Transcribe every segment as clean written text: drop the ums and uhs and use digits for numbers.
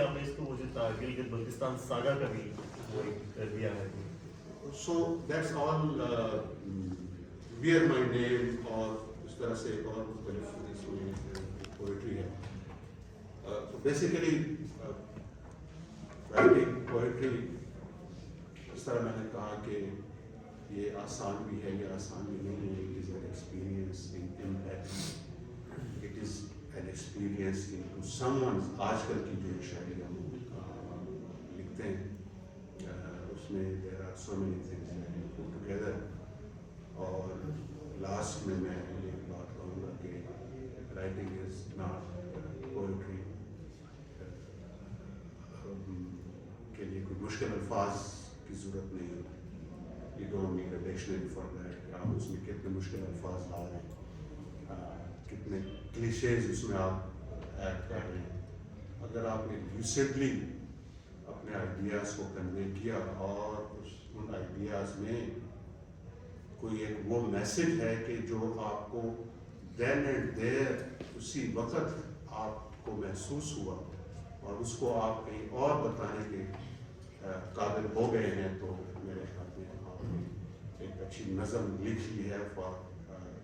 आपने इसको वो जो था गिलगित बल्तिस्तान सागा का भी वो एक कर दिया है. So that's all wear my name और इस तरह से और मुख्तलिफ इसमें पोइट्री है. So basically writing poetry इस तरह मैंने कहा कि ये आसान भी है, ये आसान भी नहीं है. It is an experience in impact. It is an experience into someone's आजकल की जो शायरी हम लिखते हैं उसमें there are so many things that you put together. और लास्ट में मैं एक बात कहूँगा कि writing is not poetry. के लिए कोई मुश्किल अल्फाज की ज़रूरत नहीं है. You don't need a dictionary for that. आप उसमें कितने मुश्किल अल्फाज ला रहे हैं, कितने क्लीशेज उसमें आप ऐड कर रहे हैं. अगर आपने लूसिडली अपने आइडियाज़ को कन्वे किया और उन आइडियाज़ में कोई एक वो मैसेज है कि जो आपको देन एंड देयर उसी वक्त आपको महसूस हुआ और उसको आप कहीं और बताने के काबिल हो गए हैं, तो मेरे ख्याल में आपने एक अच्छी नज़म लिख ली है for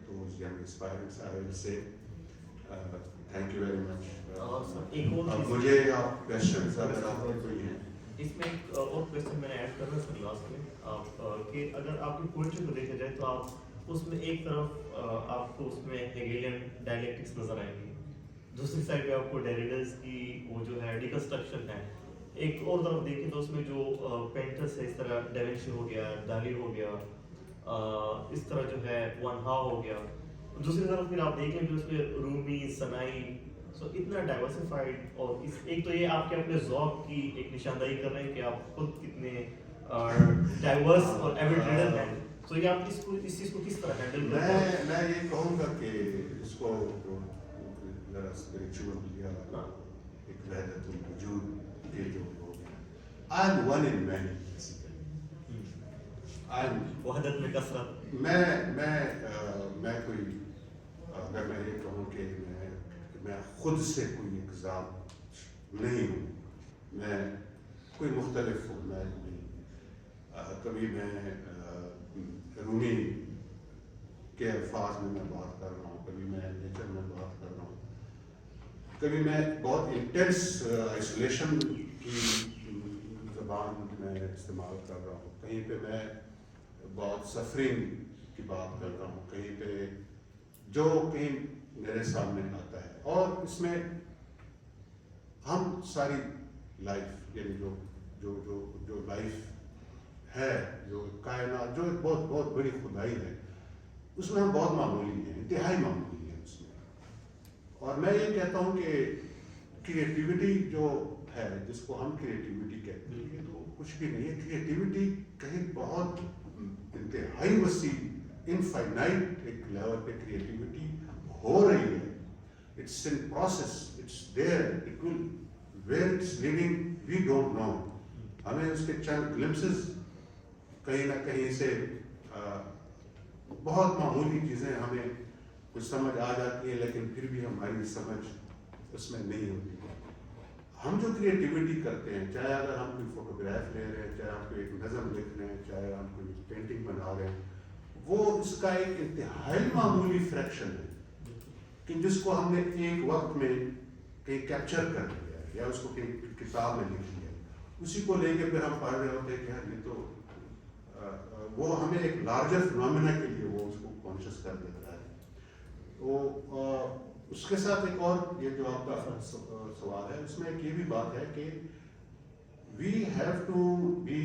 those young aspirants. I will say thank you very much. अब मुझे आप क्वेश्चन अगर आपके कोई हैं. इसमें एक और क्वेश्चन मैंने ऐड करना सर लास्ट में कि अगर आपकी पोइट्री को देखा जाए तो आप उसमें एक तरफ आपको उसमें हेगेलियन डायलेक्टिक्स नजर आएंगी, दूसरी साइड पे आपको डेरिडास की वो जो है डिकंस्ट्रक्शन है. एक और तरफ देखें तो उसमें जो पेंटर्स है इस तरह डेविंची हो गया, डाली हो गया, इस तरह जो है वन हाव हो गया. दूसरी तरफ फिर आप देखें कि उसमें रूमी, सनाई, सो इतना डाइवर्सिफाइड. और इस एक तो ये आपके अपने ज़ौक़ की एक निशानदाही कर रहे हैं कि आप खुद कितने डाइवर्स और एविड रीडर हैं. सो ये आप इस चीज़ को किस तरह हैंडल करते हैं? मैं ये कहूँगा कि इसको ज़रा स्पिरिचुअल या एक वहदतुल वजूद के जो I am one in many basically. I am वहदत में कसरत. मैं कोई अगर मैं ये कहूँ कि मैं खुद से कोई एक ज़ात नहीं हूँ, मैं कोई मुख्तलिफ हूँ. मैं कभी मैं रूमी के अल्फाज में मैं बात कर रहा हूँ, कभी मैं नेचर में बात कर रहा हूँ, कभी मैं बहुत इंटेंस आइसोलेशन की ज़बान में इस्तेमाल कर रहा हूँ, कहीं पे मैं बहुत सफरिंग की बात कर रहा हूँ, कहीं पे जो कहीं मेरे सामने आता है. और इसमें हम सारी लाइफ यानी जो जो जो जो लाइफ है, जो कायनात, जो बहुत बहुत बड़ी खुदाई है, उसमें हम बहुत मामूली हैं, इंतहाई मामूली हैं उसमें. और मैं ये कहता हूँ कि क्रिएटिविटी जो है, जिसको हम क्रिएटिविटी कहते हैं, ये तो कुछ भी नहीं है. क्रिएटिविटी कहीं बहुत इंतहाई वसी इनफाइनाइट एक लेवल पे क्रिएटिविटी हो रही है. It's in process, it's there, it will where it's leading we don't know. हमें उसके चंद ग्लिम्पसेस कहीं ना कहीं से बहुत मामूली चीज़ें हमें कुछ समझ आ जाती है, लेकिन फिर भी हमारी समझ उसमें नहीं होती. हम जो क्रिएटिविटी करते हैं, चाहे अगर हम कोई फोटोग्राफ ले रहे हैं, चाहे हम कोई एक नज़म लिख रहे हैं, चाहे हम कोई पेंटिंग बना रहे हैं, वो इसका एक इंतहाई मामूली फ्रैक्शन है कि जिसको हमने एक वक्त में कहीं कैप्चर कर लिया है या उसको कहीं किताब में लिख लिया, उसी को लेके फिर हम पढ़ रहे होते हैं कि यार ये तो वो हमें एक लार्जर फिनोमेना के लिए वो उसको कॉन्शियस कर देता है. तो उसके साथ एक और ये जो आपका सवाल है, उसमें एक ये भी बात है कि we have to be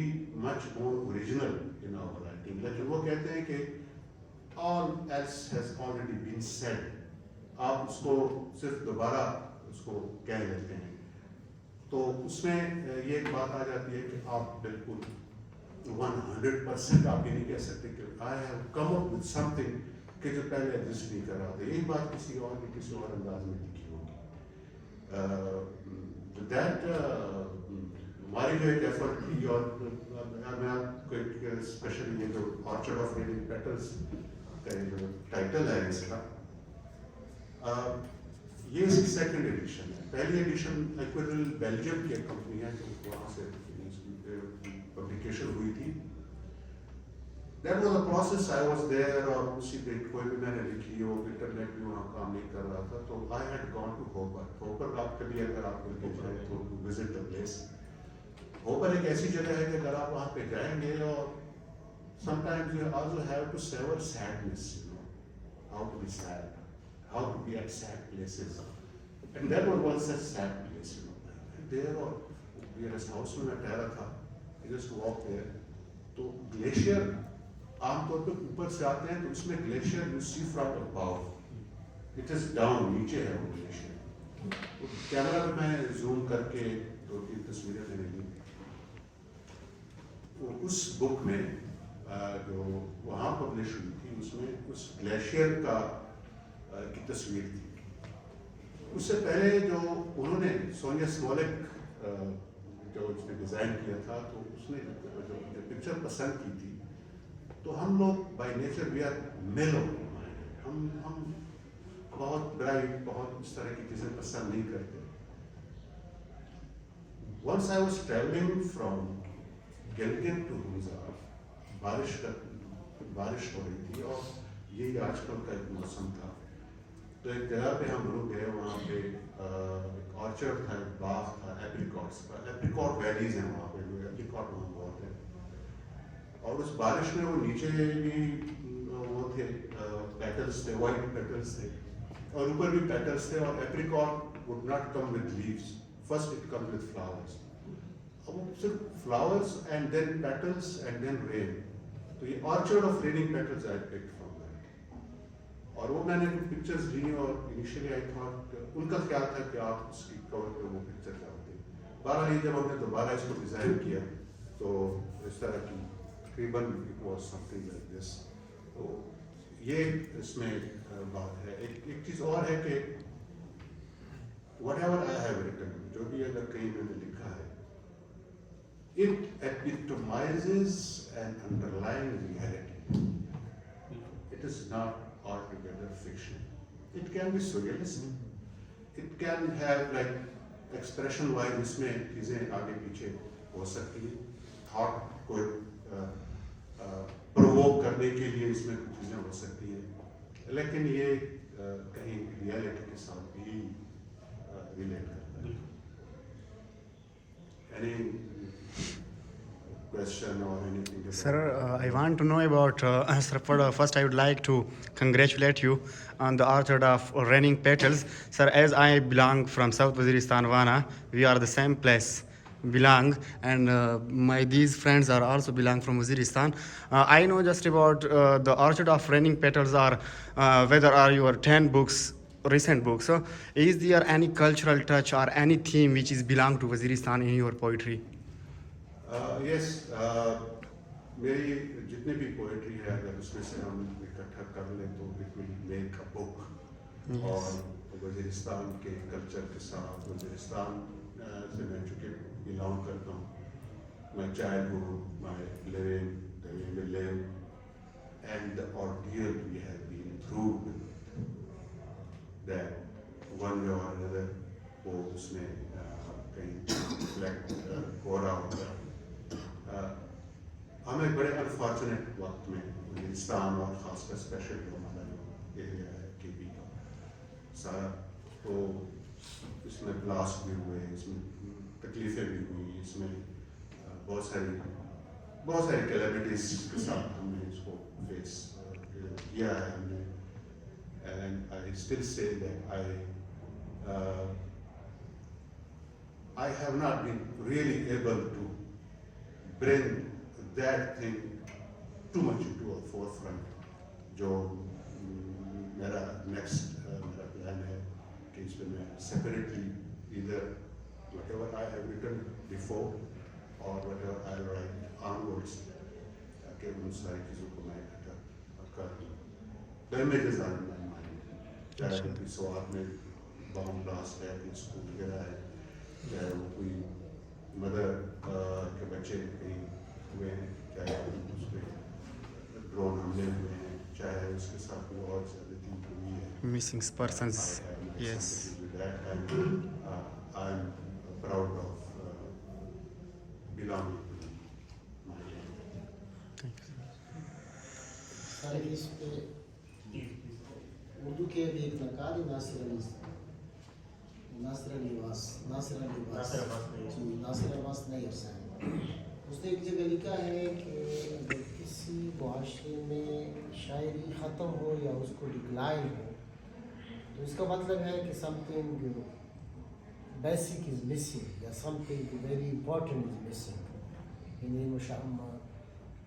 much more original in our writing. लेकिन वो कहते हैं कि all else has already been said, आप उसको सिर्फ दोबारा उसको कह लेते हैं. तो उसमें ये एक बात आ जाती है कि आप बिल्कुल 100% आप ये नहीं कह सकते कि I have come up with something कि जो पहले एग्जिस्ट नहीं कर रहा था. यही बात किसी और ने किसी और अंदाज में लिखी होगी. दैट हमारी जो एक एफर्ट थी, और मैं आपको स्पेशली ये जो ऑर्चर्ड ऑफ रेनिंग पेटल्स का जो टाइटल है इसका, ये इसकी सेकंड एडिशन है. पहली एडिशन एक्वेरियल बेल्जियम की एक कंपनी है जो वहाँ से पब्लिकेशन हुई थी. That was a process. I was there और उसी डेट कोई भी मैंने लिखी हो, इंटरनेट भी वहाँ काम नहीं कर रहा था, तो I had gone to Hopper. Hopper आप कभी अगर आप करके जाए तो visit the place. Hopper एक ऐसी जगह है कि अगर आप वहाँ पे जाएंगे और sometimes you also have to savor sadness, you know, how to be sad, how to be at sad places. And that was one such sad place, you know. There और nearest house में मैं ठहरा था, I just walked there. तो glacier आमतौर पे ऊपर से आते हैं, तो इसमें glacier you see from above, it is down, नीचे है वो ग्लेशियर. तो कैमरा पे मैं जूम करके 2-3 तस्वीरें मैंने ली. तो उस बुक में जो वहाँ पब्लिश हुई थी, उसमें उस ग्लेशियर का की तस्वीर थी. उससे पहले जो उन्होंने सोनिया स्मोलेक जो उसने डिज़ाइन किया था, तो उसने जो पिक्चर पसंद की थी, तो हम लोग बाय नेचर वी आर मेलो, हम बहुत ब्राइट, बहुत इस तरह की चीज़ें पसंद नहीं करते. Once I was travelling from Gilgit to Hunza, बारिश हो रही थी और यही आजकल का एक मौसम था. तो एक जगह पे हम लोग गए, वहाँ पे एक ऑर्चर्ड था, एक बाग था एप्रिकॉट्स का. एप्रिकॉट वैलीज हैं वहाँ पे, एप्रिकॉट वहाँ बहुत है. और उस बारिश में वो नीचे भी वो थे, पेटल्स थे, वाइट पेटल्स थे, और ऊपर भी पेटल्स थे. और apricot would not come with leaves, first it come with flowers. अब वो सिर्फ flowers and then petals and then rain. तो ये orchard of raining petals I picked from that. और वो मैंने कुछ पिक्चर्स ली, और इनिशियली आई थॉट, उनका ख्याल था कि आप उसकी कवर पे वो पिक्चर डालते. बहरहाल जब हमने दोबारा इसको डिज़ाइन किया, तो इस तरह की तकरीबन it was something like this. तो ये इसमें बात है. एक चीज़ और है कि whatever I have written, जो भी अगर कहीं मैंने लिखा है, it epitomizes an underlying reality. It is not altogether fiction. It can be surrealist. It can have like expression wise इसमें चीज़ें आगे पीछे हो सकती है. थॉट को प्रोवोक करने के लिए इसमें कुछ चीज़ें हो सकती हैं, लेकिन ये कहीं रियलिटी के साथ भी रिलेट करता है. Any question or anything? Sir, I want to know about, sir, first I would like to congratulate you on the author of Raining Petals. Sir, as I belong from South Waziristan, Wana, we are the same place belong, and my these friends are also belong from Waziristan. I know just about the orchard of Raining Petals, or whether are your 10 books, recent books. So is there any cultural touch or any theme which is belong to Waziristan in your poetry? Yes, मेरी जितनी भी poetry है, अगर उसमें से हम इकट्ठा कर लें तो it will make a book. और वज़ीरिस्तान के कल्चर के साथ, वज़ीरिस्तान से मैं चूँकि बिलोंग करता हूँ, my childhood, my living, the way we live, and the ordeal we have been through with that one way or another, वो उसमें कहीं reflect हो रहा होगा. हम एक बड़े अनफॉर्चुनेट वक्त में वज़ीरिस्तान और ख़ासकर स्पेशल जो हमारा जो एरिया है केपी का सारा, तो इसमें ब्लास्ट भी हुए, इसमें तकलीफ़ें भी हुई, इसमें बहुत सारी कैलेमिटीज़ के साथ हमने इसको फेस किया है हमने. And I still say that I have not been really able to bring that thing too much into a forefront. जो मेरा next मेरा plan है कि इसमें मैं separately either whatever I have written before or whatever I write onwards, कि उन सारी चीज़ों को मैं इकट्ठा कर दूँ. The images are in my mind. चाहे कोई स्वाद में bomb blast है, कोई स्कूल गिरा है, चाहे वो कोई मदर के बच्चे कहीं हुए हैं, चाहे उस पर ड्रोन हमले हुए हैं, चाहे उसके साथ कोई और ज़्यादती हुई है. Missing persons, yes. and I'm proud of belonging to my land. سر اس پہ اردو کے بھی ایک نقاری ناصر عباس نہیں صاحب، اس نے ایک جگہ لکھا ہے کہ اگر کسی معاشرے میں شاعری ختم ہو یا اس کو ڈکلائن ہو تو اس کا مطلب ہے کہ something basic is missing یا something very important is missing in مشاہمہ.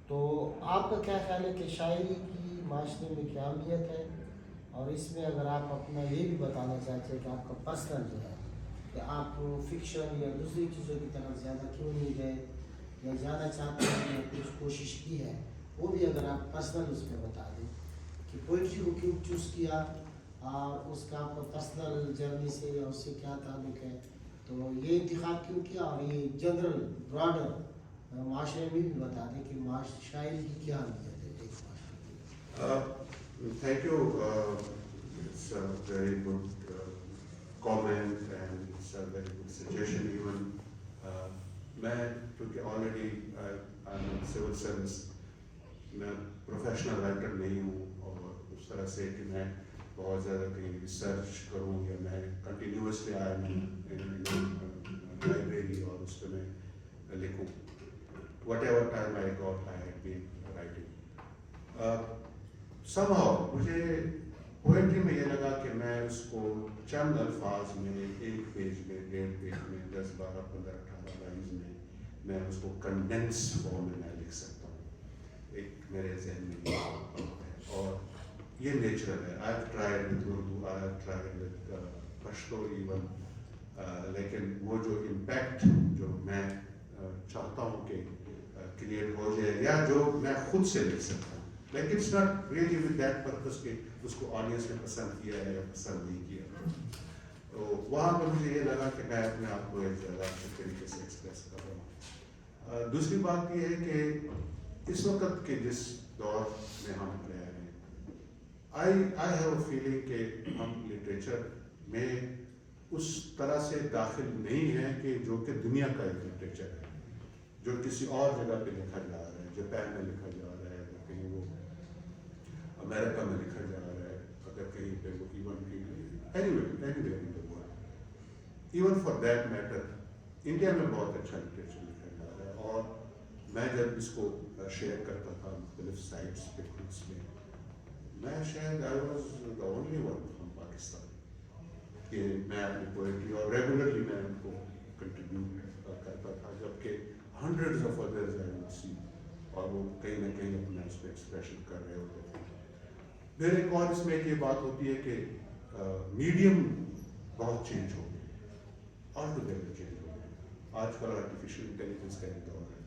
تو آپ کا کیا خیال ہے کہ شاعری کی معاشرے میں کیا اہمیت ہے، اور اس میں اگر آپ اپنا یہ بھی بتانا چاہتے ہیں کہ آپ کا پرسنل جو ہے کہ آپ فکشن یا دوسری چیزوں کی طرف زیادہ کیوں نہیں گئے یا جانا چاہتے ہیں یا کچھ کوشش کی ہے، وہ بھی اگر آپ پرسنل اس میں بتا دیں کہ پوئٹری کو کیوں چوز کیا اور اس کا آپ کا پرسنل جرنی سے یا اس سے کیا تعلق ہے، تو یہ انتخاب کیوں کیا، اور یہ جنرل براڈر معاشرے میں بھی بتا دیں کہ شاعری کی کیا اہمیت ہے ایک معاشرے کی. Thank you. It's a very good comment and it's a very good suggestion even. میں کیونکہ آلریڈی سول سروس میں پروفیشنل رائٹر نہیں ہوں، اور اس طرح سے کہ میں بہت زیادہ کہیں ریسرچ کروں یا میں کنٹینیوسلی لائبریری اور اس پہ میں لکھوں. Whatever time I got, I had been writing. Somehow مجھے پوئٹری میں یہ لگا کہ میں اس کو چند الفاظ میں، ایک پیج میں، 1.5 پیج میں، 10 12 15 18 لائنز میں اس کو کنڈینس فارم میں لکھ سکتا ہوں. ایک میرے ذہن میں یہ ہے اور یہ نیچرل ہے. I have tried with Urdu, I have tried with Pashto even, لیکن وہ جو امپیکٹ جو میں چاہتا ہوں کہ کریٹ ہو جائے یا جو میں خود سے لکھ سکتا ہوں، لیکن it's not really with that purpose کہ اس کو آڈینس نے پسند کیا ہے یا پسند نہیں کیا. تو وہاں پہ مجھے یہ لگا کہ میں اپنے آپ کو ایک زیادہ اچھے طریقے سے ایکسپریس کر رہا ہوں. دوسری بات یہ ہے کہ اس وقت کے جس دور میں ہم رہ رہے ہیں، آئی ہیو اے فیلنگ کہ ہم لٹریچر میں اس طرح سے داخل نہیں ہیں کہ جو کہ دنیا کا ایک لٹریچر ہے، جو کسی اور جگہ پہ لکھا جا رہا ہے. جاپان میں لکھا جا رہا ہے، اگر کہیں وہ امریکہ میں لکھا جا رہا ہے، اگر کہیں پہ وہ even for that matter India میں بہت اچھا لٹریچر لکھا جا رہا ہے. اور میں جب اس کو شیئر کرتا تھا مختلف سائٹس پہ گروپس میں شاید I was the only one from Pakistan کہ میں اپنی پوئٹری اور ریگولرلی میں ان کو کنٹریبیوٹ کرتا تھا، جبکہ hundreds of others I would say اور وہ کہیں نہ کہیں اپنا اس پہ ایکسپریشن کر رہے ہوتے تھے. پھر ایک اور اس میں ایک یہ بات ہوتی ہے کہ میڈیم بہت چینج ہو گئے، آل ٹوگیدر چینج ہو گئے. آج کل آرٹیفیشیل انٹیلیجنس کا ایک دور ہے،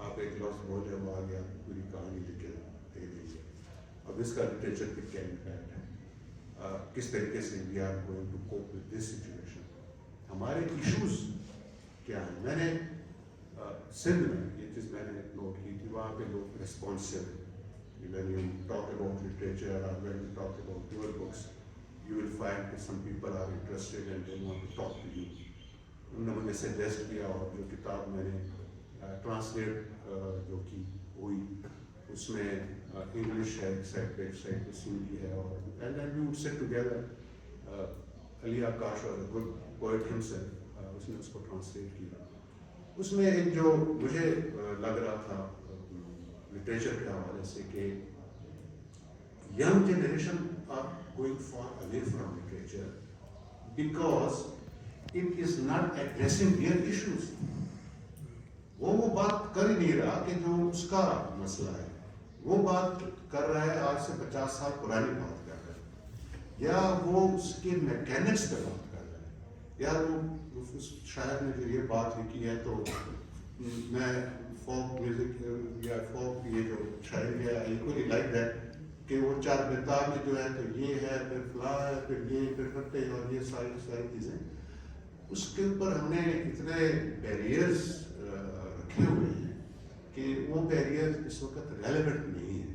آپ ایک لفظ بولے وہ آ گیا پوری کہانی لکھ کے دے دیں گے. اب اس کا لٹریچر پہ کیا امپیکٹ ہے، کس طریقے سے we are going to cope with this situation, ہمارے ایشوز کیا ہیں. میں نے سندھ میں یہ چیز میں نے نوٹ کی تھی، وہاں پہ لوگ responsive. When you talk about literature or when you talk about your books, you will find that some people are interested and they want to talk to you. انہوں نے مجھے سجیسٹ کیا، اور جو کتاب میں نے ٹرانسلیٹ جو کی ہوئی اس میں انگلش ہے ایک سائڈ پہ، ایک سائڈ پہ سندھی ہے، اور and then we would sit together. Ali Akash was a good poet himself, اس نے اس کو ٹرانسلیٹ کیا. اس میں ایک جو مجھے لگ رہا تھا لٹریچر کے حوالے سے کہ young generation are going far away from literature because it is not addressing their issues. وہ بات کر ہی نہیں رہا کہ جو اس کا مسئلہ ہے، وہ بات کر رہا ہے آج سے 50 سال پرانی بات کر رہا ہے، یا وہ اس کے میکینکس پہ بات کر رہا ہے، یا وہ اس شاعر نے جو یہ بات لکھی ہے. تو میں فوک میوزک یا فوک یہ جو شاعری ہے ایکولی لائک دیٹ کہ وہ 4 بیتاب میں جو ہے تو یہ ہے، پھر فلاں ہے، پھر یہ، پھر پھٹے، اور یہ ساری چیزیں. اس کے اوپر ہم نے اتنے بیریئرز رکھے ہوئے ہیں کہ وہ بیریئرز اس وقت ریلیونٹ نہیں ہیں.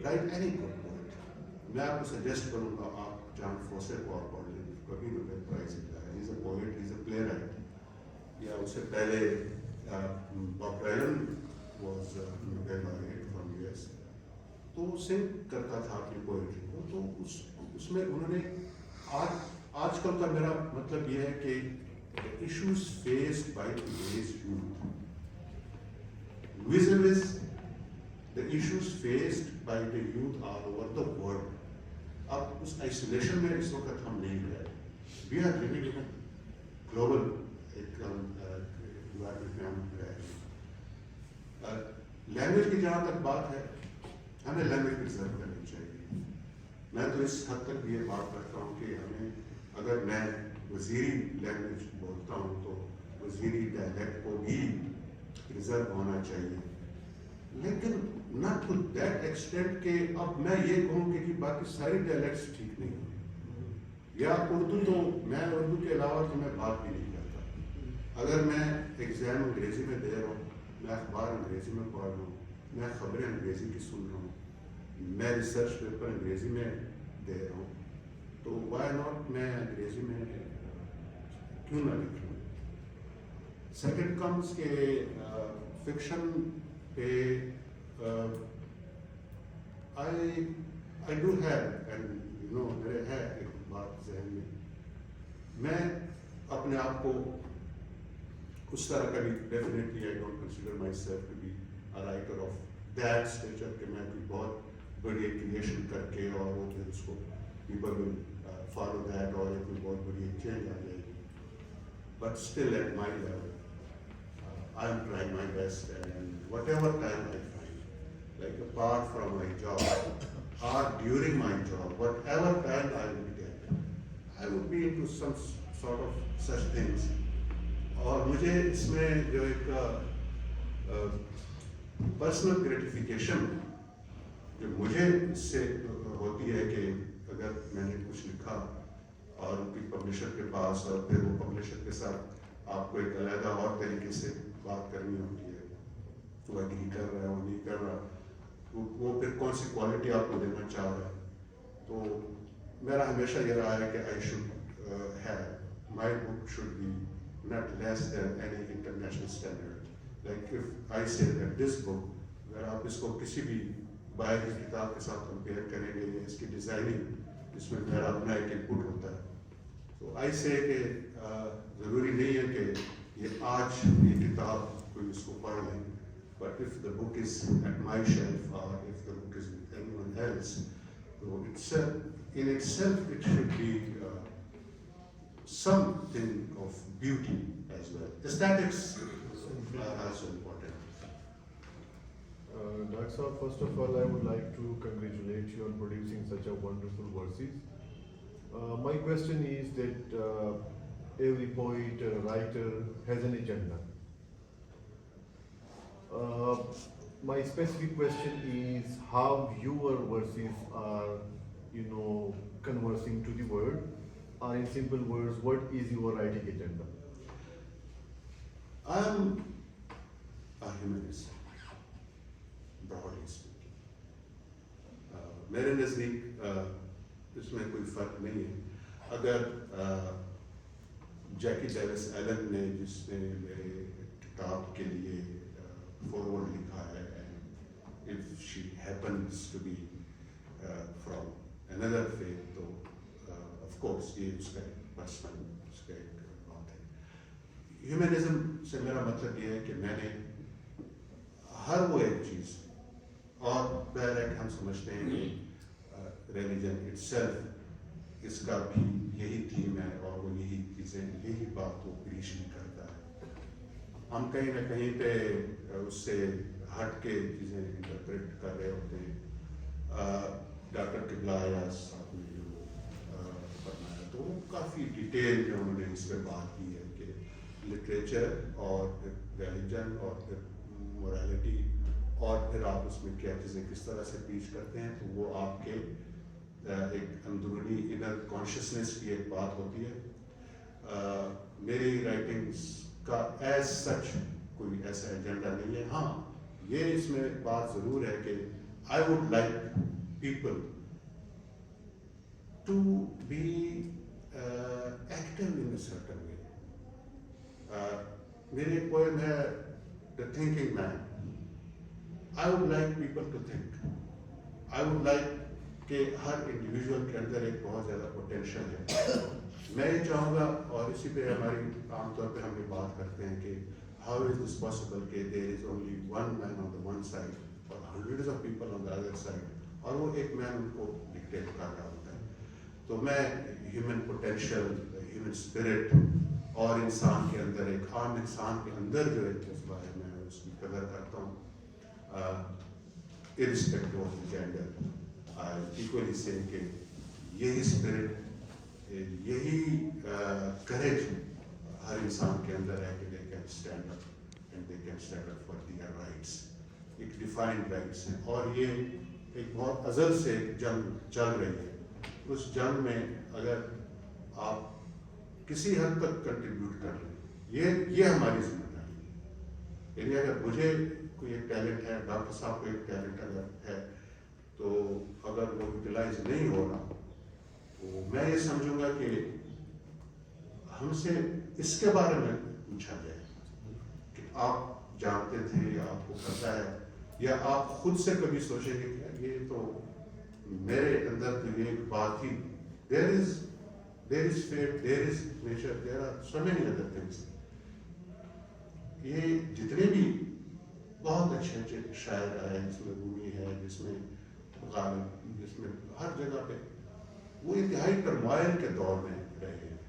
Write any good poet. میں آپ کو سجیسٹ کروں گا آپ جان فوسے کو اور پڑھ لیں. कभी नोबेल प्राइज जीता है. He's a poet, he's a playwright. या उससे पहले Bob Dylan was Nobel laureate from US. तो सिंग करता था अपनी पोएट्री को. तो उसमें उन्होंने आजकल का मेरा मतलब ये है कि the issues faced by today's youth, vis-a-vis the issues faced by the youth all over the world. अब उस आइसोलेशन में इस वक्त हम नहीं रहे. We are living in a global environment में हम रह रहे. लैंग्वेज की जहाँ तक बात है, हमें लैंग्वेज प्रिजर्व करनी चाहिए. मैं तो इस हद तक ये बात करता हूँ कि हमें, अगर मैं वज़ीरी लैंग्वेज बोलता हूँ तो वज़ीरी डायलेक्ट को भी प्रिजर्व होना चाहिए, लेकिन नॉट टू दैट एक्सटेंट कि अब मैं ये कहूँ कि बाकी सारी डायलेक्ट्स ठीक नहीं हैं. या उर्दू, तो मैं उर्दू के अलावा तो मैं बात भी नहीं करता. अगर मैं एग्ज़ाम अंग्रेज़ी में दे रहा हूँ, मैं अखबार अंग्रेज़ी में पढ़ रहा हूँ, मैं ख़बरें अंग्रेज़ी की सुन रहा हूँ, मैं रिसर्च पेपर अंग्रेज़ी में दे रहा हूँ, तो वाई नॉट मैं अंग्रेज़ी में क्यों ना लिख लूँ. सेकेंड कम्स के फिक्शन पे I do have, and you know, मेरे है एक बात जहन में, मैं अपने आप को उस तरह का भी, definitely I don't consider myself to be a writer of that stature कि मैं कोई बहुत बड़ी क्रिएशन करके और वो फिर उसको पीपल विल फॉलो दैट और कोई बहुत बड़ी चेंज आ जाएगी. But still at my level I am trying my best, and what ever time I find, like apart from my job or during my job, whatever time I would get, I would be into some sort of such things. और मुझे इसमें जो एक personal gratification जो मुझे इससे होती है कि अगर मैंने कुछ लिखा और उनकी पब्लिशर के पास, और फिर वो पब्लिशर के साथ आपको एक अलग और तरीके से बात करनी होती है, वो एग्री कर रहा है, वो नहीं कर रहा, वो फिर कौन सी क्वालिटी आपको देना चाह रहा है. तो मेरा हमेशा ये रहा है कि I should have, my book should be not less than any international standard. Like if I say that this book, अगर आप इसको किसी भी बाहर की किताब के साथ कंपेयर करेंगे, या इसकी डिज़ाइनिंग, इसमें मेरा अपना एक इनपुट होता है. तो आई से कि ज़रूरी नहीं है कि ये आज ये किताब कोई इसको पढ़ लें, but if the book is at my shelf or if the book is with anyone else, so in itself it should be something of beauty as well. Aesthetics are also important. Dr. Saab, first of all, I would like to congratulate you on producing such a wonderful verses. My question is that every poet, writer has an agenda. My specific question is how your verses are, conversing to the world. Or in simple words, what is your writing agenda? I am a humanist, broadly speaking. मेरे नज़दीक इसमें कोई फ़र्क नहीं है. अगर जैकी Davis Elon ने, जिसने मेरे किताब के लिए फॉरवर्ड लिखा है, and if she happens to be from another faith, तो of course ये उसका पर्सनल, उसका एक बात है. ह्यूमनिज्म से मेरा मतलब ये है कि मैंने हर वो एक चीज़, और डायरेक्ट हम समझते हैं कि रिलीजन इटसेल्फ इसका भी यही थीम है, और वो यही चीज़ें, यही बात वो प्रीच नहीं करता है. हम कहीं ना कहीं पे उससे हट के चीज़ें इंटरप्रेट कर रहे होते हैं. डॉक्टर किबला साहब ने जो फरमाया, तो वो काफ़ी डिटेल में उन्होंने इस पर बात की है कि लिटरेचर और रिलीजन और फिर मोरालिटी, और फिर आप उसमें क्या चीज़ें किस तरह से पीच करते हैं, तो वो आपके एक अंदरूनी इनर कॉन्शियसनेस की एक बात होती है. मेरी राइटिंग्स का एज सच कोई ऐसा एजेंडा नहीं है. हाँ, ये इसमें बात ज़रूर है कि I would like people to be active in a certain way. मेरी एक poem है The Thinking Man. I would like people to think. I would like कि हर इंडिविजुअल के अंदर एक बहुत ज़्यादा पोटेंशियल है. मैं ये चाहूँगा, और इसी पे हमारी आमतौर पे हम ये बात करते हैं कि how is this possible कि there is only one man on the one side और hundreds of people on the other side, और वो एक मैन उनको डिक्टेट कर रहा होता है. तो मैं ह्यूमन पोटेंशियल, ह्यूमन स्पिरिट और इंसान के अंदर, एक आम इंसान के अंदर जो एक जज्बा है, मैं उसकी कदर करता हूँ. irrespective of the gender. I equally say कि यही स्पिरिट, यही करेज हर इंसान के अंदर है कि they can stand up and they can stand up for their rights. एक डिफाइंड राइट्स हैं, और ये एक बहुत अज़ल से जंग चल रही है. उस जंग में अगर आप किसी हद तक कंट्रीब्यूट कर लें, ये हमारी जिम्मेदारी है. यानी अगर मुझे कोई एक टैलेंट है, डॉक्टर साहब को एक टैलेंट अगर है, तो अगर वो यूटिलाइज नहीं हो रहा, तो मैं ये समझूंगा कि हमसे इसके बारे में पूछा जाए कि आप जानते थे या आपको पता है, या आप खुद से कभी सोचेंगे कि ये तो मेरे अंदर तो ये बात ही, there is fate, there is nature, there are so many other things. ये जितने भी बहुत अच्छे अच्छे शायर आए, जिसमें रूमी है, जिसमें गालिब, जिसमें हर जगह पे, वो इंतहाई टर्मोइल के दौर में रहे हैं.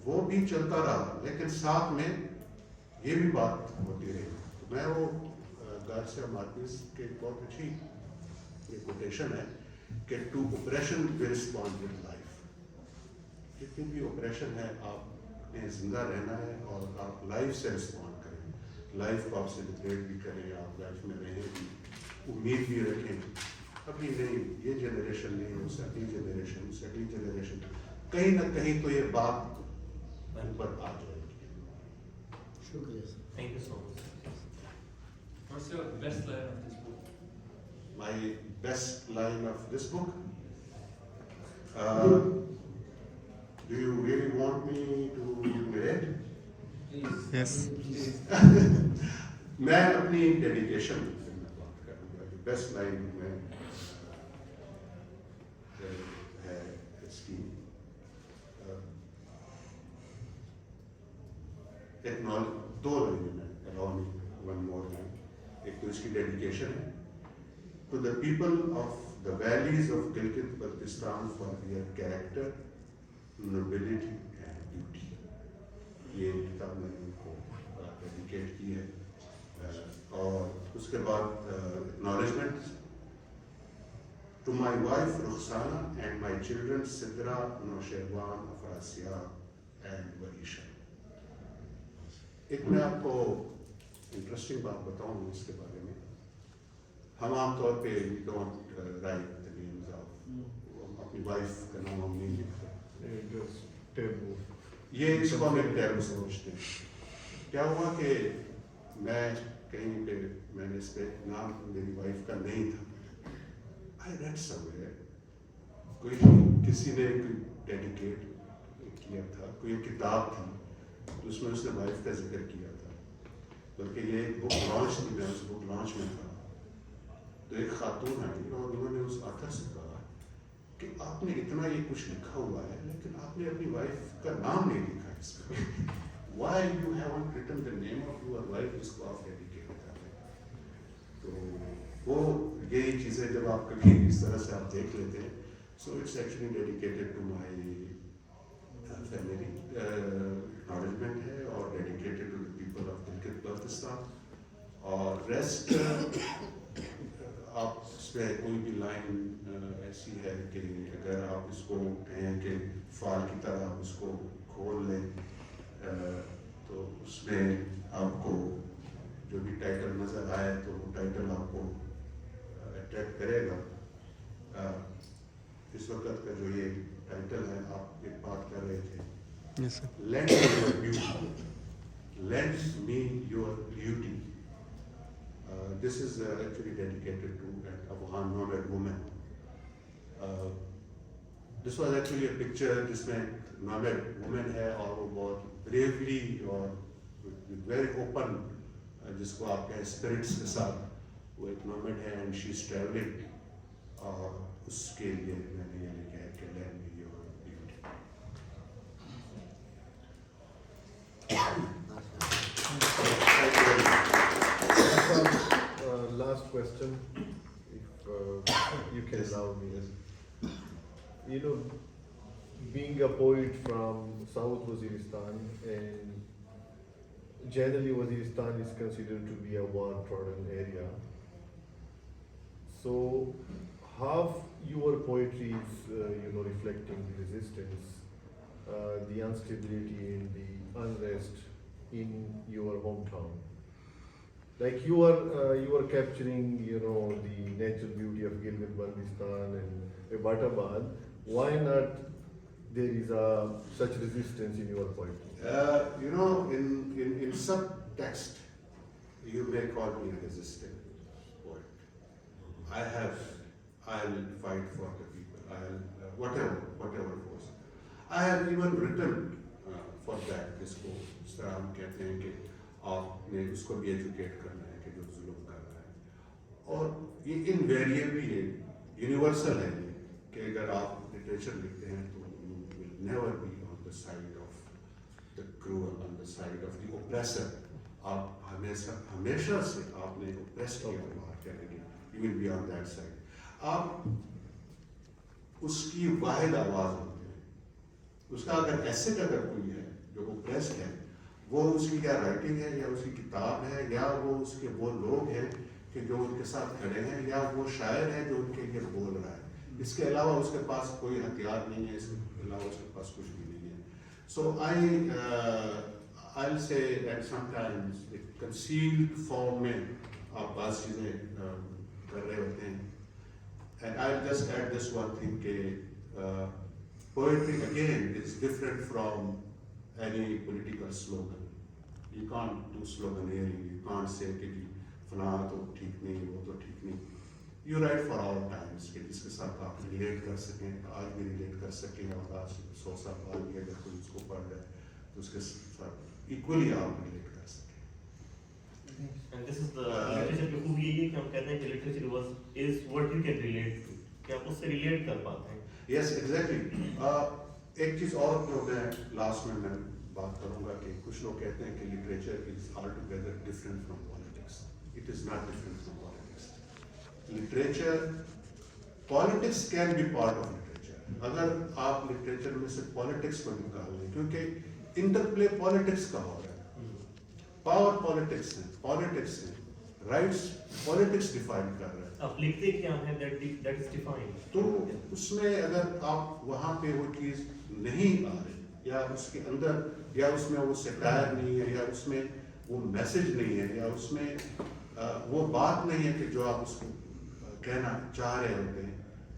वो भी चलता रहा, लेकिन साथ में ये भी बात होती रही. तो मैं वो गार्सिया मार्केस के बहुत अच्छी ये कोटेशन है कि to operation we respond with life. जितनी भी ऑपरेशन है, आपने जिंदा रहना है और आप लाइफ से रिस्पॉन्ड करें, लाइफ को आप सेलिब्रेट भी करें, आप लाइफ में रहें भी, उम्मीद भी रखें. अभी नहीं, ये जनरेशन नहीं, उससे अगली जनरेशन, उससे अगली जनरेशन, कहीं ना कहीं तो ये बात ऊपर आ जाएगी. शुक्रिया sir. Thank you so much. What's your best line of this book? My best line of this book. Do you really want me to narrate? Please. Yes. Please. मैं अपनी डेडिकेशन में बात करूँगा. बेस्ट लाइन में है इसकी, दो line में, allow me one more line. एक तो इसकी डेडिकेशन है to the people of the valleys of Gilgit-Baltistan for their character, nobility and beauty. ये किताब मैंने उनको डेडिकेट की है. और उसके बाद acknowledgement to my wife Rukhsana and my children Sidra, Noshirwan, Afrasiya and Varisha. एक मैं आपको इंटरेस्टिंग बात बताऊं इसके बारे में. हम आमतौर पे we don't write the names of, अपनी वाइफ का नाम हम नहीं लिखते. Just taboo. ये इसको हम एक टैबू समझते हैं. क्या हुआ कि मैं कहीं पे, मैंने इस पे नाम मेरी वाइफ का नहीं था. I read somewhere, कोई किसी ने डेडिकेट किया था, कोई एक किताब थी उसमें उसने वाइफ का जिक्र किया था. बल्कि ये एक बुक लॉन्च थी, मैं उस बुक लॉन्च में था. तो एक खातून आई और उन्होंने उस ऑथर से कहा कि आपने इतना ये कुछ लिखा हुआ है, लेकिन आपने अपनी वाइफ का नाम नहीं लिखा इसमें. Why you haven't written the name of your wife, इसको आप डेडिकेट कर रहे हैं. तो वो यही चीज़ें जब आप कभी इस तरह से आप देख लेते हैं, so it's actually dedicated to my family. Acknowledgement है और dedicated to the people of Gilgit-Baltistan. और रेस्ट आप इसमें कोई भी लाइन ऐसी है कि अगर आप इसको कहें कि फाल की तरह आप उसको खोल लें, तो उसमें आपको जो भी टाइटल नज़र आए तो वो टाइटल आपको अट्रैक्ट करेगा. इस वक्त का जो ये टाइटल है, आप एक बात कर रहे थे, Yes, sir. Lend me your beauty. Lend me your beauty. This is actually dedicated to an Afghan nomad woman. This was actually a picture जिसमें नॉर्मल वुमेन है और वो बहुत ब्रेवली और वेरी ओपन, जिसको आप कहें स्पिरिट्स के साथ, वो एक नॉर्मल है एंड शी इज ट्रैवलिंग, और उसके लिए मैंने ये लिखा है कि लैंड में your beauty. Last question, if you can Yes. allow me. You know, being a poet from South Waziristan, and generally Waziristan is considered to be a war-trodden area. So, how your poetry is, reflecting the resistance, the instability, and the unrest in your hometown. Like you are capturing, the natural beauty of Gilgit Baltistan and Abbottabad. Why not there is such resistance in your poetry? In subtext, you may call me a resistant poet. I'll fight for the people. Whatever force. I have even written for that. जिसको इस तरह हम कहते हैं कि आपने उसको भी एजुकेट करना है कि जो जुल्म कर रहा है, और ये इनवेरिएबली है, यूनिवर्सल है ये, कि अगर आप लिटरेचर लिखते हैं तो you will never be on the side of the cruel, on the side of the oppressor. आप हमेशा से आपने ओप्रेस किया हुआ करेंगे, you will be on that side. आप उसकी वाहिद आवाज़ होते हैं. उसका अगर एसेट अगर कोई है जो ओप्रेस्ड है, वो उसकी क्या राइटिंग है या उसकी किताब है, या वो उसके वो लोग हैं कि जो उनके साथ खड़े हैं, या वो शायर है जो उनके लिए बोल रहा है. इसके अलावा उसके पास कोई हथियार नहीं है, इसके अलावा उसके पास कुछ भी नहीं है. सो I'll say that sometimes concealed form में आप बात चीज़ें कर रहे होते हैं. And I'll just add this one thing कि poetry again is different from any political slogan. You can't do sloganeering. You can't say कि फलां तो ठीक नहीं, वो तो ठीक नहीं. You write for all times कि जिसके साथ आप रिलेट कर सकें, आज भी रिलेट कर सकें, और आज 100 साल बाद भी अगर कोई उसको पढ़ रहा है तो उसके साथ इक्वली आप रिलेट कर सकें. And this is the literature की खूबी यही है कि हम कहते हैं कि literature is what you can relate to, कि आप उससे relate कर पाते हैं. Yes, exactly. एक चीज़ और जो मैं लास्ट में मैं बात करूँगा कि कुछ लोग कहते हैं कि literature is altogether different from politics. It is not different from politics. Literature, politics can be part of literature. अगर आप लिटरेचर में से पॉलिटिक्स को निकाल लें, क्योंकि इंटरप्ले पॉलिटिक्स का हो रहा है, पावर पॉलिटिक्स है, राइट्स पॉलिटिक्स डिफाइन कर रहा है. आप लिखते क्या हैं that is defined. तो उसमें अगर आप वहाँ पे वो चीज़ नहीं आ रही, या उसके अंदर, या उसमें वो सटायर नहीं है, या उसमें वो मैसेज नहीं है, या उसमें वो बात नहीं है कि जो आप उसको कहना चाह रहे होते हैं.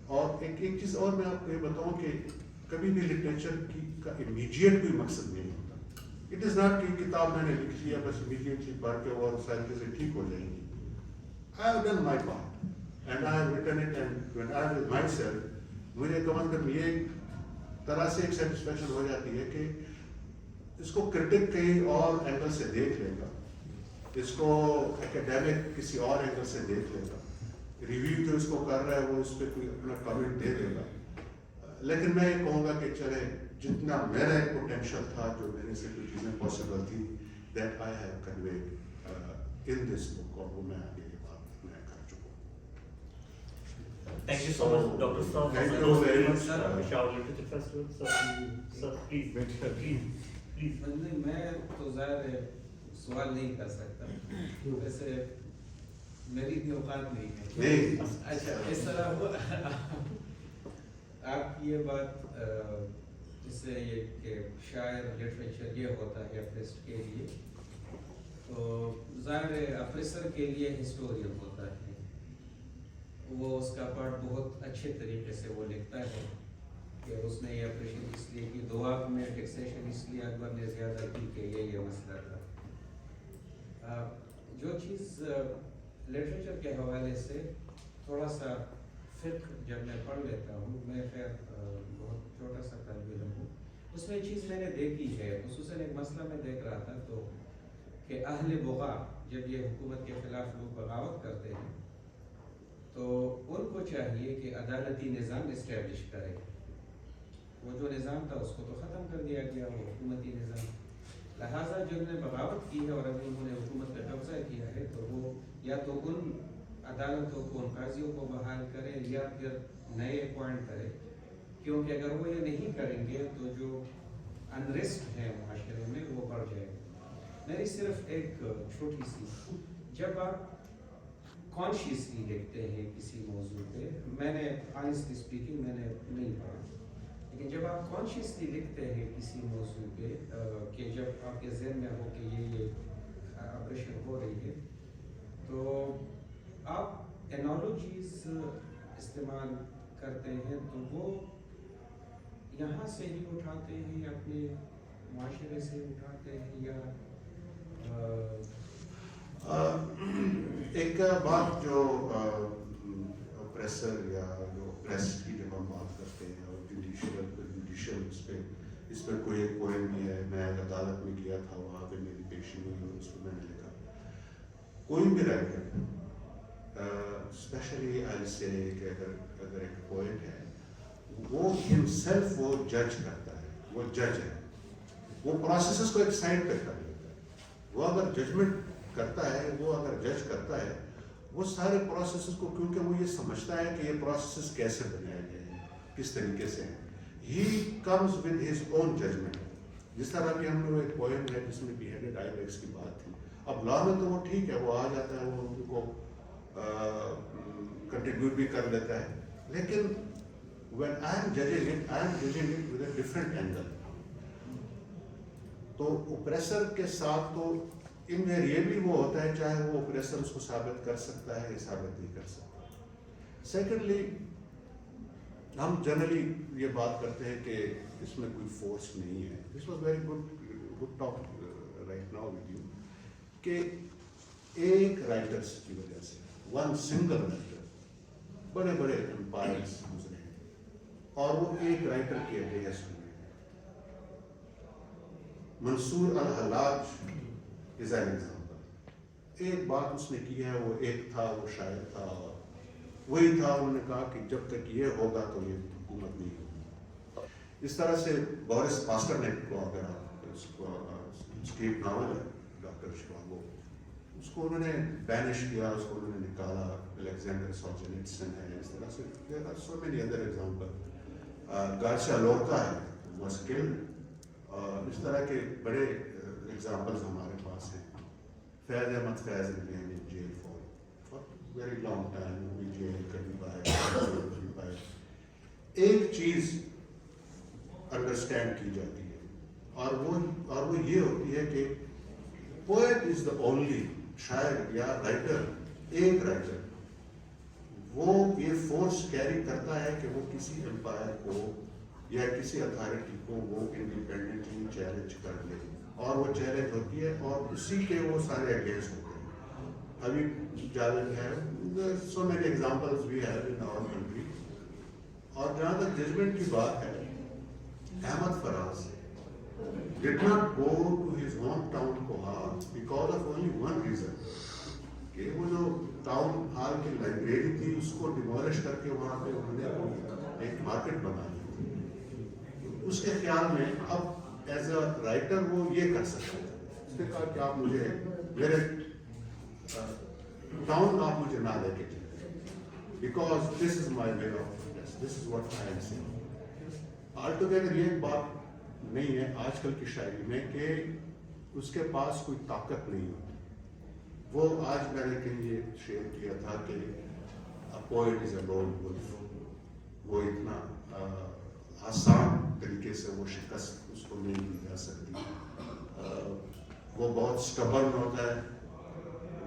और एक चीज़ और मैं आपको ये बताऊँ कि कभी भी लिटरेचर का इमीडिएट कोई मकसद नहीं होता. इट इज़ नॉट कि किताब मैंने लिख लिया बस इमीडिएटली पढ़ के और सारी चीज़ें ठीक हो जाएंगी. I have done my part and I have written it, and when I am with myself, मुझे कम से कम ये तरह से एक सेटिस्फेक्शन हो जाती है कि इसको क्रिटिक कहीं और एंगल से देख लेगा, इसको एकेडमिक किसी और एंगल से देख लेगा, रिव्यू जो इसको कर रहा है वो इस पर कोई अपना कमेंट दे देगा. लेकिन मैं ये कहूँगा कि चले जितना मेरा एक पोटेंशियल था, जो मेरे से कुछ चीज़ें पॉसिबल थी, that I have conveyed in this book, और वो मैं आगे मैं कर चुका हूँ. Thank you so much, Dr. Sir. Thank you very much. Shower Literature Festival. Sir, please. नहीं, मैं तो ज़ाहिर सवाल नहीं कर सकता, वैसे मेरी भी औकात नहीं है. नहीं. अच्छा, इस तरह हुआ आपकी ये बात, इससे ये कि शायर लिटरेचर ये होता है आर्टिस्ट के लिए, तो ज़ाहिर ऑफिसर के लिए हिस्टोरियन होता है, वो उसका पार्ट बहुत अच्छे तरीके से वो लिखता है कि उसने ये अप्रिशिएट इसलिए कि दुआ में टैक्सेशन इसलिए अकबर ने ज़्यादा की कि ये मसला था. जो चीज़ लिटरेचर के हवाले से थोड़ा सा فقہ جب میں پڑھ لیتا ہوں، میں خیر بہت چھوٹا سا طالب علم ہوں، اس میں چیز میں نے دیکھی ہے، خصوصاً ایک مسئلہ میں دیکھ رہا تھا تو کہ اہل بغا جب یہ حکومت کے خلاف لوگ بغاوت کرتے ہیں تو ان کو چاہیے کہ عدالتی نظام اسٹیبلش کرے. وہ جو نظام تھا اس کو تو ختم کر دیا گیا، وہ حکومتی نظام. لہٰذا جنہوں نے بغاوت کی ہے اور ابھی انہوں نے حکومت پہ قبضہ کیا ہے تو وہ یا تو ان عدالتوں کو، ان قاضیوں کو بحال کرے یا پھر نئے اپوائنٹ کرے، کیونکہ اگر وہ یہ نہیں کریں گے تو جو انریسٹ ہے معاشرے میں وہ بڑھ جائے گا. میری صرف ایک چھوٹی سی، جب آپ کانشیسلی لکھتے ہیں کسی موضوع پہ، میں نے آنیسٹلی اسپیکنگ میں نے نہیں پڑھا، لیکن جب آپ کانشیسلی لکھتے ہیں کسی موضوع پہ کہ جب آپ کے ذہن میں ہو کہ یہ آپریشن ہو رہی ہے تو آپ انالوجیز استعمال کرتے ہیں تو وہ یہاں سے ہی اٹھاتے ہیں، اپنے معاشرے سے اٹھاتے ہیں، یا ایک بات جو پریسر یا جو پریس کی جب ہم بات کرتے ہیں اور جوڈیشل اس پہ کوئی ایک پوائنٹ بھی ہے، میں عدالت میں گیا تھا، وہاں پہ میری پیشی ہوئی اور اس کو میں نے لکھا. کوئی بھی رائٹر اسپیشلی آئی سے کہ اگر ایک پوائنٹ ہے وہ ہمسیلف وہ جج کرتا ہے، وہ جج ہے، وہ پروسیسز کو ایک سائڈ پہ کر لیتا ہے. وہ اگر ججمنٹ کرتا ہے، وہ اگر جج کرتا ہے، وہ سارے پروسیسز کو، کیونکہ وہ یہ سمجھتا ہے کہ یہ پروسیسز کیسے بنائے گئے ہیں، کس طریقے سے ہیں. He comes with his own judgement. جس طرح کہ ہم نے وہ ایک پوائم ہے جس میں بیہیڈڈ آئیبیکس کی بات تھی. اب لا میں تو وہ ٹھیک ہے، وہ آ جاتا ہے، وہ ان کو کنٹریبیوٹ بھی کر لیتا ہے، لیکن when I am judging it with a different angle. تو اوپریسر کے ساتھ تو انویریبلی وہ ہوتا ہے، چاہے وہ اوپریسر اس کو ثابت کر سکتا ہے یا ثابت نہیں کر سکتا. سیکنڈلی ہم جنرلی یہ بات کرتے ہیں کہ اس میں کوئی فورس نہیں ہے. This was very good talk right now with you کہ ایک رائٹرس کی وجہ سے، ون سنگل رائٹر بڑے بڑے امپائرس گزرے ہیں اور وہ ایک رائٹر کے اگینسٹ ہوئے ہیں. منصور الحلاج از این ایگزامپل. ایک بات اس نے کی ہے، وہ ایک تھا، وہ شاعر تھا، اور وہی تھا، انہوں نے کہا کہ جب تک یہ ہوگا تو یہ حکومت نہیں ہوگی. اس طرح سے بورس پاسٹرنیک کو اگر آپ اس کو اسکیپ ناول ہے ڈاکٹر شکاگو، اس کو انہوں نے بینش کیا، اس کو انہوں نے نکالا. الیگزینڈر سولجینٹسن ہے، اس طرح سے there are so many other examples. Garcia Lorca ہے، was killed. اس طرح کے بڑے ایگزامپلز ہمارے پاس ہیں. فیض احمد فیض in jail for very long time. وہ بھی جیل کبھی پائے. ایک چیز انڈرسٹینڈ کی جاتی ہے اور وہ یہ ہوتی ہے کہ poet is the only، شاعر یا رائٹر، ایک رائٹر وہ یہ فورس کیری کرتا ہے کہ وہ کسی امپائر کو یا کسی اتھارٹی کو وہ انڈیپینڈنٹلی چیلنج کر لے، اور وہ چیلنج ہوتی ہے اور اسی کے وہ سارے اگینسٹ ہوتے ہیں. ابھی جاوید ہے، so many examples we have in our country. اور جہاں تک ججمنٹ کی بات ہے، احمد فراز did not go to his hometown Kohar because of only one reason، کہ وہ جو ٹاؤن ہال کی لائبریری تھی اس کو ڈیمولش کر کے وہاں پہ انہوں نے ایک مارکیٹ بنا لی. اس کے خیال میں اب ایز اے رائٹر وہ یہ کر سکتا ہے. اس نے کہا کہ آپ مجھے میرے ٹاؤن آپ مجھے نہ لے کے چلیں، because this is my way of protest, this is what I am saying. Altogether یہ بات نہیں ہے آج کل کی شاعری میں کہ اس کے پاس کوئی طاقت نہیں ہوتی. وہ آج میں نے کہیں یہ شیئر کیا تھا کہ پوئٹ از اے لون ولف. وہ اتنا آسان طریقے سے وہ شکست اس کو نہیں دی جا سکتی. وہ بہت اسٹبرن ہوتا ہے،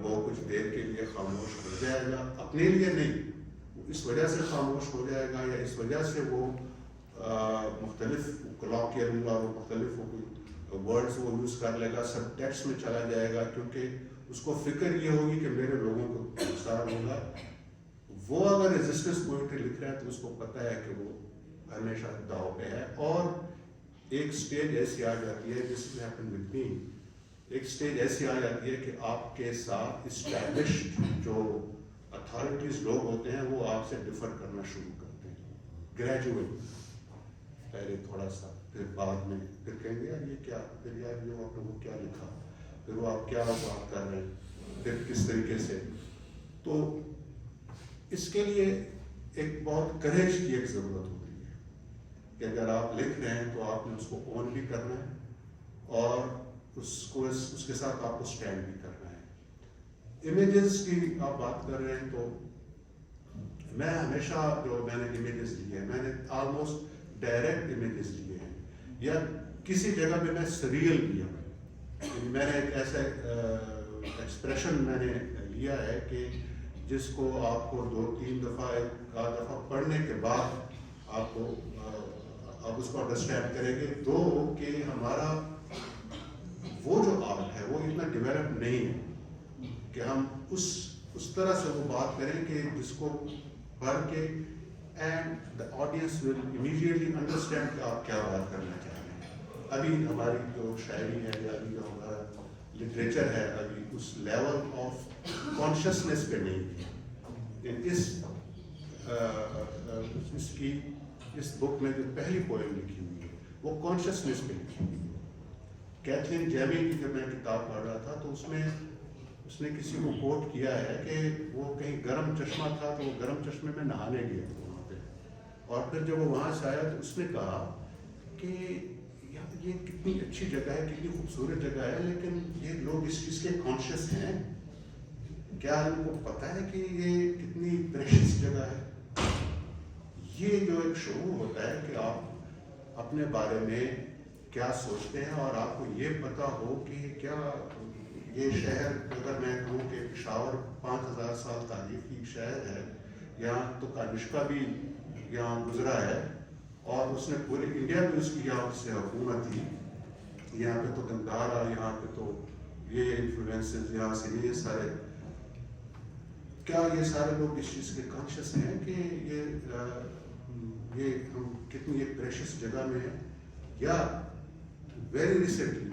وہ کچھ دیر کے لیے خاموش ہو جائے گا، اپنے لیے نہیں، اس وجہ سے خاموش ہو جائے گا یا اس وجہ سے وہ مختلف کلاکیل اور مختلف ورڈز وہ یوز کر لے گا، سب ٹیکسٹ میں چلا جائے گا، کیونکہ اس کو فکر یہ ہوگی کہ میرے لوگوں کو نقصان ہوگا. वो अगर रेजिस्टेंस पोइट्री लिख रहा है तो उसको पता है कि वो हमेशा दाव पे है। और एक स्टेज ऐसी आ जाती है, दिस हैपन विद मी, एक स्टेज ऐसी आ जाती है कि आपके साथ इस्टेब्लिश्ड जो अथॉरिटीज लोग होते हैं वो आपसे डिफर करना शुरू करते हैं, ग्रेजुएट, पहले थोड़ा सा, फिर बाद में फिर कहेंगे यार ये क्या, फिर यार ये आपने वो क्या लिखा, फिर वो आप क्या बात कर रहे हैं, फिर किस तरीके से। तो इसके लिए एक बहुत करेज की एक ज़रूरत होती है कि अगर आप लिख रहे हैं तो आपने उसको ऑन भी करना है और उसको उसके साथ आपको स्टैंड भी करना है। इमेजेस की आप बात कर रहे हैं तो मैं हमेशा जो मैंने इमेजेस लिए हैं, मैंने ऑलमोस्ट डायरेक्ट इमेजेस लिए हैं, या किसी जगह पे मैं सरियल लिया, मैंने एक ऐसा एक्सप्रेशन मैंने लिया है कि जिसको आपको 2-3 दफ़ा एक आध दफ़ा पढ़ने के बाद आपको आप उसको अंडरस्टैंड करेंगे। दो कि हमारा वो जो आर्ट है वो इतना डेवलप नहीं है कि हम उस तरह से वो बात करें कि जिसको पढ़ के and the audience will immediately understand कि आप क्या बात करना चाह रहे हैं। अभी हमारी जो शायरी है या अभी जो हमारा लिटरेचर है अभी उस लेवल ऑफ कॉन्शियसनेस पे नहीं है। इसकी इस बुक में जो पहली पोएम लिखी हुई है वो कॉन्शियसनेस पे लिखी हुई है। कैथरीन जेमी की जब मैं किताब पढ़ रहा था तो उसने किसी को कोट किया है कि वो कहीं गर्म चश्मा था तो वो गर्म चश्मे में नहाने गया वहाँ पे, और फिर जब वो वहाँ से आया तो उसने कहा कि ये कितनी अच्छी जगह है, कितनी खूबसूरत जगह है, लेकिन ये लोग इस चीज़ के कॉन्शियस हैं, क्या इनको पता है कि ये कितनी प्रेशियस जगह है। ये जो एक शऊर होता है कि आप अपने बारे में क्या सोचते हैं और आपको ये पता हो कि क्या ये शहर, अगर मैं कहूँ कि पेशावर 5000 साल तारीख की शहर है, यहाँ तो कानिष्का भी यहाँ गुजरा है और उसने पूरे इंडिया में उसकी यहाँ से हुकूमत थी, यहाँ पे तो गंधारा, यहाँ पे तो ये इन्फ्लुएंसेस यहाँ से ये सारे, क्या ये सारे लोग इस चीज़ के कॉन्शियस हैं कि ये हम कितनी एक प्रेशियस जगह में है। या वेरी रिसेंटली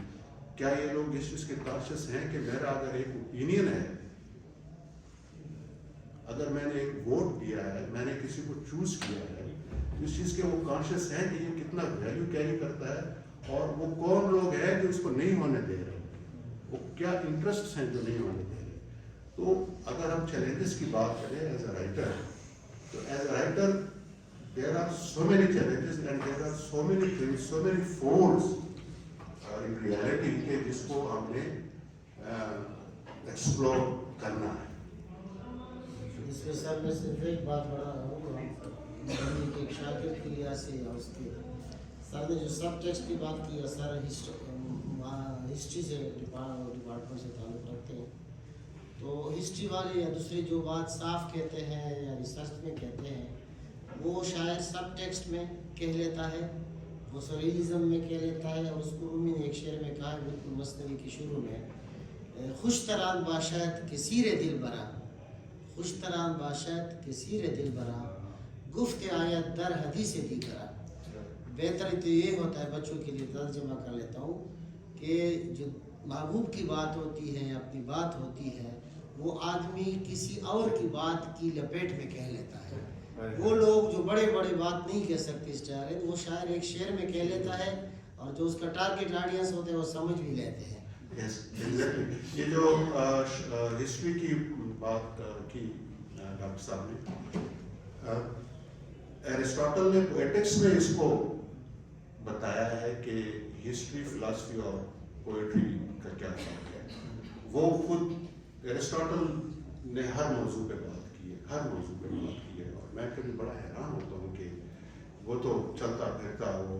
क्या ये लोग इस चीज़ के कॉन्शियस हैं कि मेरा अगर एक ओपिनियन है, अगर मैंने एक वोट दिया है, मैंने किसी को चूज किया है, इस चीज़ के वो कॉन्शियस है कि ये कितना वैल्यू कैरी करता है और वो कौन लोग हैं जो इसको नहीं होने दे रहे, वो क्या इंटरेस्ट हैं जो नहीं होने दे रहे। तो अगर हम चैलेंजेस की बात करें एज अ राइटर, तो as a writer there are so many challenges and there are so many things, so many force in reality के जिसको हमने एक्सप्लोर करना है। इसमें सर मैं सिर्फ एक बात बढ़ा एक शागिर्द के लिहाज से या उसके सर ने जो सब टेक्स्ट की बात की है, सर हिस्ट्री से डिपार्टमेंट से ताल्लुक़ रखते हैं, तो हिस्ट्री वाले या दूसरे जो बात साफ कहते हैं या रिसर्च में कहते हैं वो शायद सब टेक्स्ट में कह लेता है, वो सरीलिज़म में कह लेता है। और उसको रूमी ने एक शेर में कहा है बिल्कुल मसनवी के शुरू में, खुश तरान बाशात के सीरे दिल बरा, खुश तरान बाशात के सीरे दिल बरा, गुफ्त आयत दर हदीस दी करा। बेहतर तो ये होता है, बच्चों के लिए तर्जमा कर लेता हूँ, कि जो महबूब की बात होती है या अपनी बात होती है वो आदमी किसी और की बात की लपेट में कह लेता है। वो लोग जो बड़े बड़े बात नहीं कह सकते शायर, वो शायर एक शेर में कह लेता है और जो उसका टारगेट ऑडियंस होते हैं वो समझ भी लेते हैं। Yes, exactly. ये जो हिस्ट्री की बात की डॉक्टर साहब ने, एरिस्टोटल ने पोएटिक्स में इसको बताया है कि हिस्ट्री, फिलॉसफी और पोएट्री का क्या फर्क है। वो खुद एरिस्टोटल ने हर मौजू पे बात की है, हर मौजू पे बात की है, और मैं कभी बड़ा हैरान होता हूँ कि वो तो चलता फिरता, वो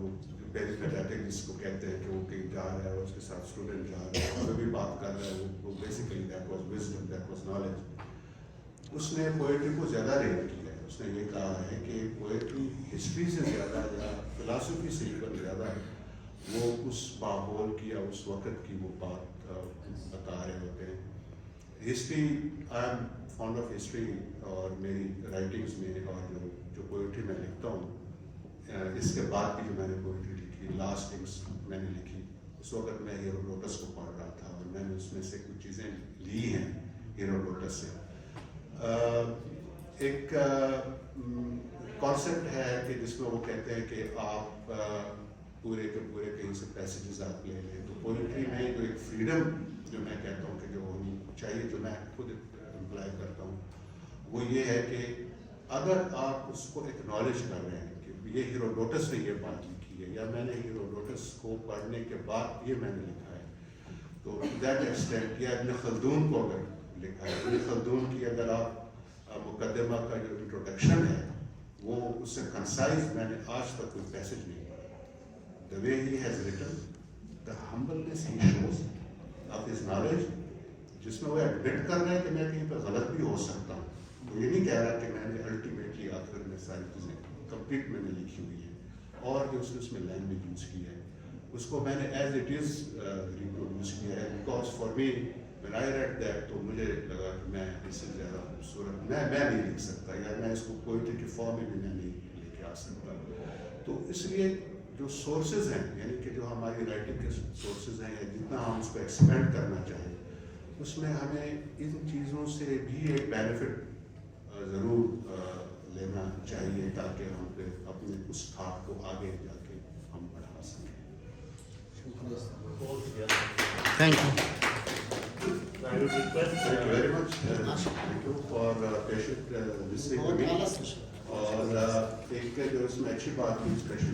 पेरिफेरेटिक जिसको कहते हैं कि वो कहीं जा रहा है, उसके साथ स्टूडेंट जा रहा है, वो भी बात कर रहा है, वो basically that was wisdom, that was knowledge. उसने पोएट्री को ज़्यादा रेट किया है। उसने ये कहा है कि पोएट्री हिस्ट्री से ज़्यादा या फिलॉसफी से इवन ज़्यादा वो उस माहौल की या उस वक़्त की वो बात बता रहे होते हैं। History, I am fond of history और मेरी राइटिंग्स में और जो पोइट्री मैं लिखता हूँ, इसके बाद की जो मैंने पोइट्री लिखी, लास्ट थिंग्स मैंने लिखी, उस वक्त मैं हेरोडोटस को पढ़ रहा था और मैंने उसमें से कुछ चीज़ें ली हैं हेरोडोटस से। एक कॉन्सेप्ट है कि जिसमें वो कहते हैं कि आप पूरे के पूरे कहीं से पैसेजेस आप ले लें, तो पोइट्री में जो एक फ्रीडम जो मैं कहता हूँ कि जो होनी चाहिए, जो मैं खुद इम्प्लाई करता हूँ, वो ये है कि अगर आप उसको एक्नॉलेज कर रहे हैं कि ये हेरोडोटस ने ये बात लिखी है या मैंने हेरोडोटस को पढ़ने के बाद ये मैंने लिखा है, तो दैट एक्सटेंट, या इब्न खल्दून को अगर लिखा है, इब्न खल्दून की अगर आप मुकदमा का जो इंट्रोडक्शन है वो उससे कंसाइज मैंने आज तक कोई पैसेज नहीं पढ़ा। The way he has written, the humbleness he shows of his knowledge, जिसमें वो एडमिट कर रहे हैं कि मैं कहीं पर गलत भी हो सकता हूँ, तो ये नहीं कह रहा कि मैंने अल्टीमेटली आखिर में सारी चीज़ें कंप्लीट मैंने लिखी हुई है। और जो उसमें लैंग्वेज यूज़ की है उसको मैंने एज इट इज़ रिप्रोड्यूस किया है, because for me when I read that, तो मुझे लगा कि मैं इससे ज़्यादा खूबसूरत मैं नहीं लिख सकता, या मैं इसको पोइट्री की फॉर्म में भी मैं नहीं लेके आ सकता। तो इसलिए जो सोर्सेज हैं, यानी कि जो हमारी राइटिंग के सोर्सेज हैं, या जितना हम उसको एक्सपेंड करना चाहें, उसमें हमें इन चीज़ों से भी एक बेनिफिट ज़रूर लेना चाहिए, ताकि हम फिर अपने उस थाट को आगे जाके हम बढ़ा सकें। शुक्रिया सर। बहुत शुक्रिया। Thank you. I would request Thank you very much. Thank you for patient listening to बहुत me. आला सेशन। और एक जो इसमें अच्छी बात हुई स्पेशल